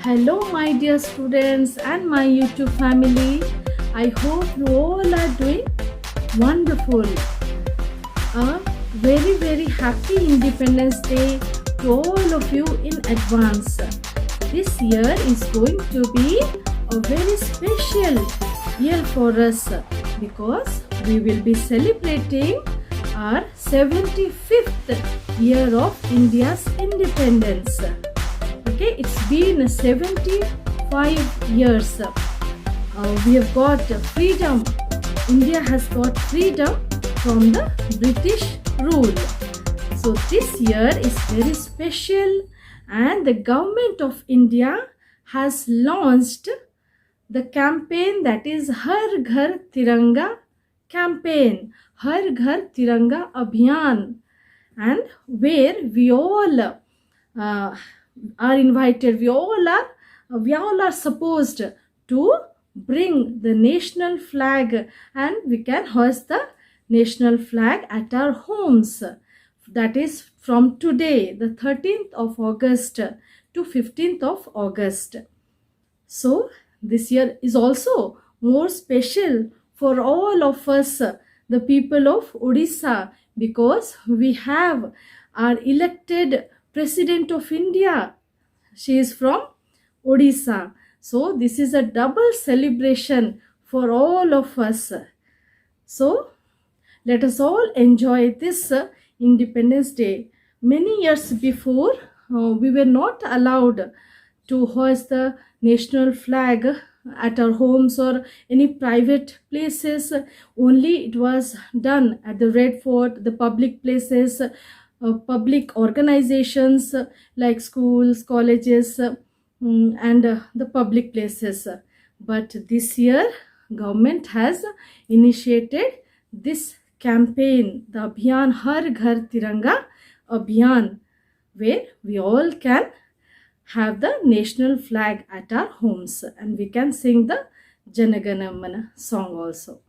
Hello, my dear students and my YouTube family. I hope you all are doing wonderful. A very happy Independence Day to all of you in advance. This year is going to be a very special year for us because we will be celebrating our 75th year of India's independence. Okay, it's been 75 years. We have got freedom. India has got freedom from the British rule. So this year is very special, and the government of India has launched the campaign that is Har Ghar Tiranga campaign, Har Ghar Tiranga Abhiyan, and where we all are invited. We all are supposed to bring the national flag, and we can hoist the national flag at our homes. That is from today, the 13th of August to 15th of August. So this year is also more special for all of us, the people of Odisha, because we have our elected President of India. She is from Odisha. So this is a double celebration for all of us. So let us all enjoy this Independence Day. Many years before, we were not allowed to hoist the national flag at our homes or any private places. Only it was done at the Red Fort, the public places, public organizations like schools, colleges, and the public places. But this year, government has initiated this campaign, the Abhiyan Har Ghar Tiranga Abhiyan, where we all can have the national flag at our homes and we can sing the Janagana Mana song also.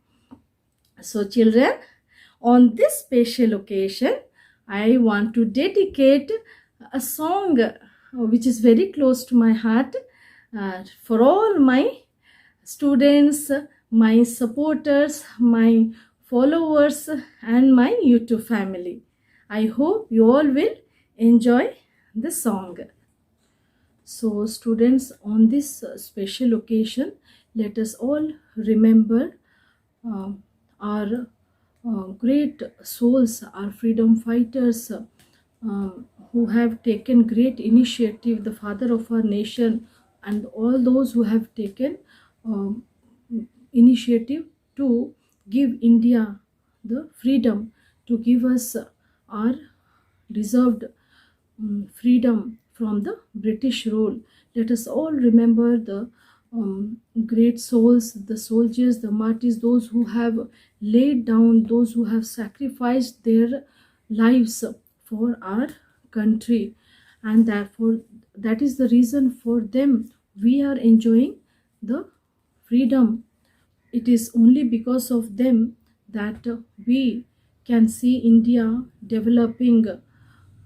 So children, on this special occasion, I want to dedicate a song which is very close to my heart for all my students, my supporters, my followers, and my YouTube family. I hope you all will enjoy the song. So, students, on this special occasion, let us all remember uh, our great souls, our freedom fighters who have taken great initiative, the father of our nation, and all those who have taken um, initiative to give India the freedom, to give us our deserved freedom from the British rule. Let us all remember the great souls, the soldiers, the martyrs, those who have laid down, those who have sacrificed their lives for our country, and therefore that is the reason for them we are enjoying the freedom. It is only because of them that we can see India developing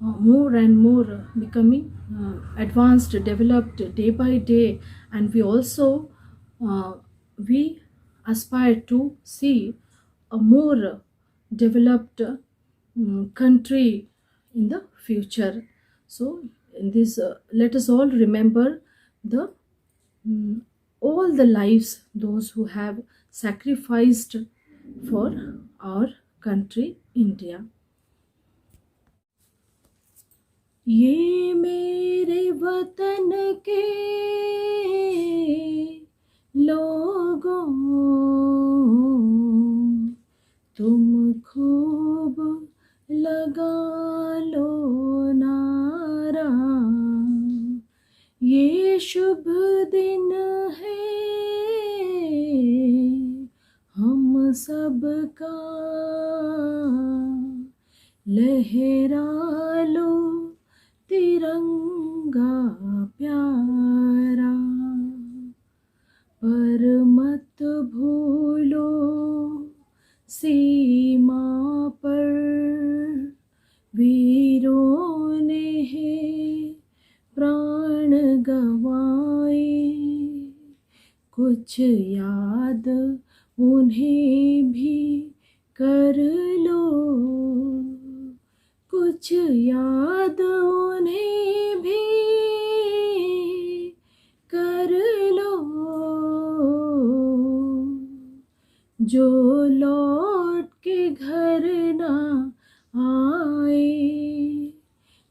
more and more, becoming advanced, developed day by day, and we also we aspire to see a more developed country in the future. So in this, let us all remember the mm, all the lives those who have sacrificed for our country India. ये मेरे वतन के लोगों, तुम खूब लगा लो नारा, ये शुभ दिन है हम सबका, लहरा लो तिरंगा प्यारा, पर मत भूलो सीमा पर वीरों ने है प्राण गंवाए, कुछ याद उन्हें भी कर लो, कुछ याद उन्हें भी कर लो, जो लौट के घर ना आए,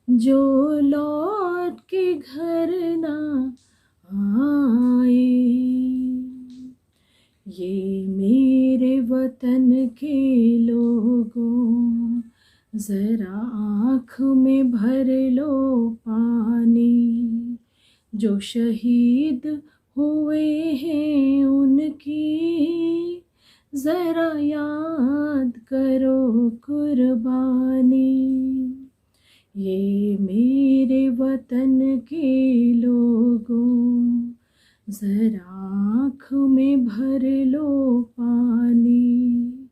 जो लौट के घर ना आए। ये मेरे वतन के लोगों, जरा आँख में भर लो पानी, जो शहीद हुए हैं उनकी जरा याद करो कुर्बानी। ये मेरे वतन के लोगों, जरा आँख में भर लो पानी,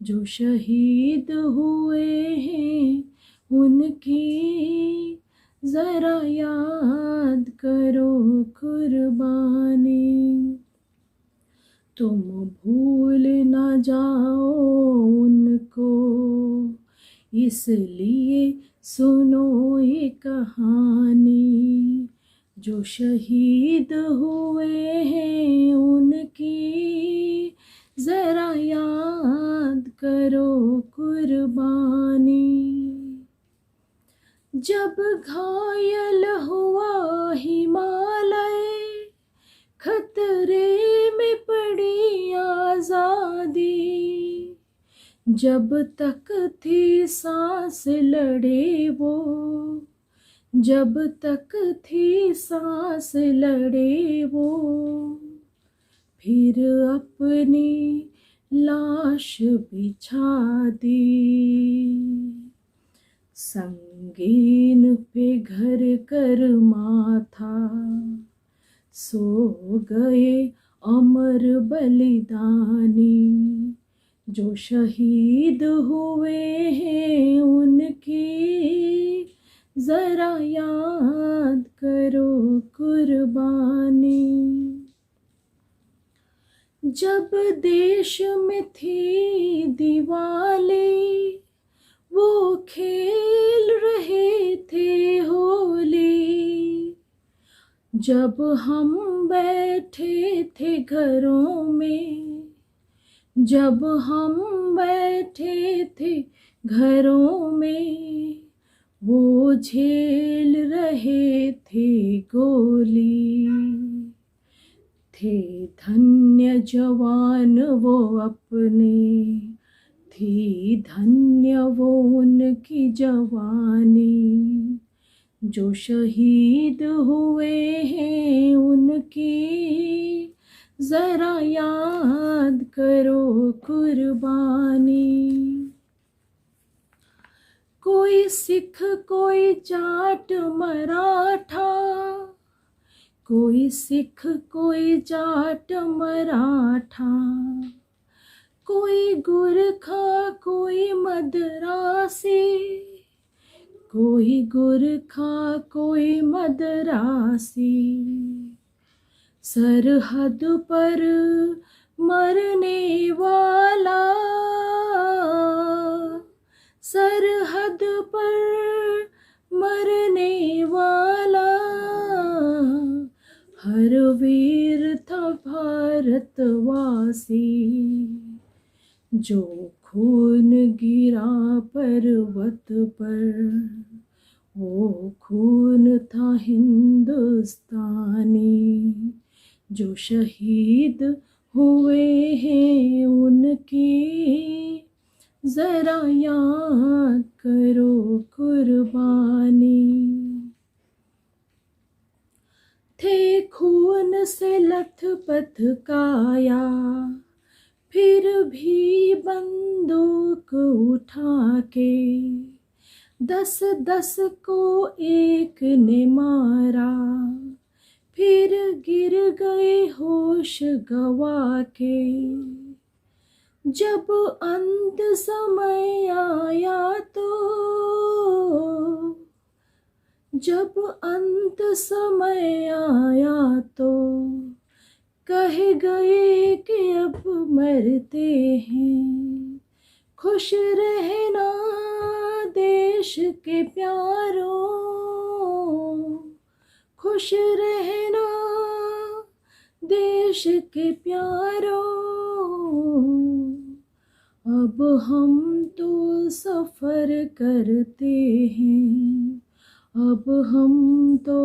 जो शहीद हुए हैं उनकी जरा याद करो कुर्बानी। तुम भूल ना जाओ उनको, इसलिए सुनो ये कहानी, जो शहीद हुए हैं उनकी जरा याद करो कुर्बानी। जब घायल हुआ हिमालय, खतरे में पड़ी आजादी, जब तक थी सांस लड़े वो, जब तक थी सांस लड़े वो, फिर अपनी लाश बिछा दी। संगीन पे घर कर माथा, सो गए अमर बलिदानी, जो शहीद हुए हैं उनकी जरा याद करो कुर्बानी। जब देश में थी दिवाली, वो खेल रहे थे होली, जब हम बैठे थे घरों में, जब हम बैठे थे घरों में, वो झेल रहे थे गोली। थे धन्य जवान वो अपने, थी धन्य वो उनकी जवानी, जो शहीद हुए हैं उनकी जरा याद करो कुर्बानी। कोई सिख कोई जाट मराठा, कोई सिख कोई जाट मराठा, कोई गुरखा कोई मदरासी, कोई गुरखा कोई मदरासी, सरहद पर मरने वाला, सरहद पर मरने वाला, हर वीर था भारतवासी, जो खून गिरा पर्वत पर, वो खून था हिंदुस्तानी, जो शहीद हुए हैं उनकी जरा याद करो कुर्बानी। थे खून से लथपथ काया, फिर भी बंदूक उठा के, 10-10 को एक ने मारा, फिर गिर गए होश गवा के। जब अंत समय आया तो, जब अंत समय आया तो, कह गए कि अब मरते हैं। खुश रहना देश के प्यारों, खुश रहना देश के प्यारों। अब हम तो सफ़र करते हैं, अब हम तो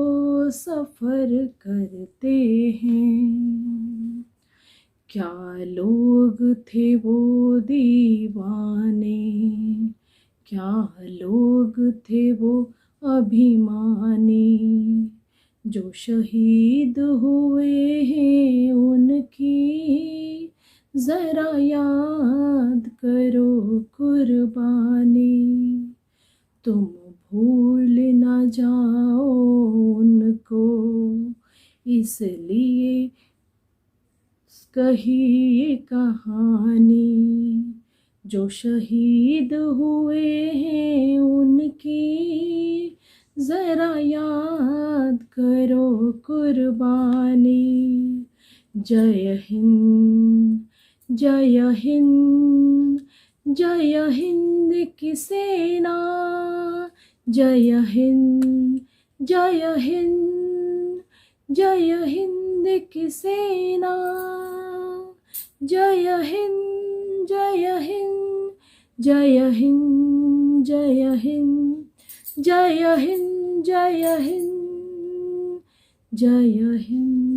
सफ़र करते हैं। क्या लोग थे वो दीवाने, क्या लोग थे वो अभिमानी, जो शहीद हुए हैं उनकी ज़रा याद करो कुर्बानी। तुम भूल न जाओ उनको, इसलिए कही ये कहानी। जो शहीद हुए हैं उनकी ज़रा याद करो कुर्बानी। जय हिंद, जय हिंद, जय हिंद की सेना, जय हिंद, जय हिंद, जय हिंद की सेना। जय हिंद, जय हिंद, जय हिंद, जय हिंद, जय हिंद, जय हिंद, जय हिंद।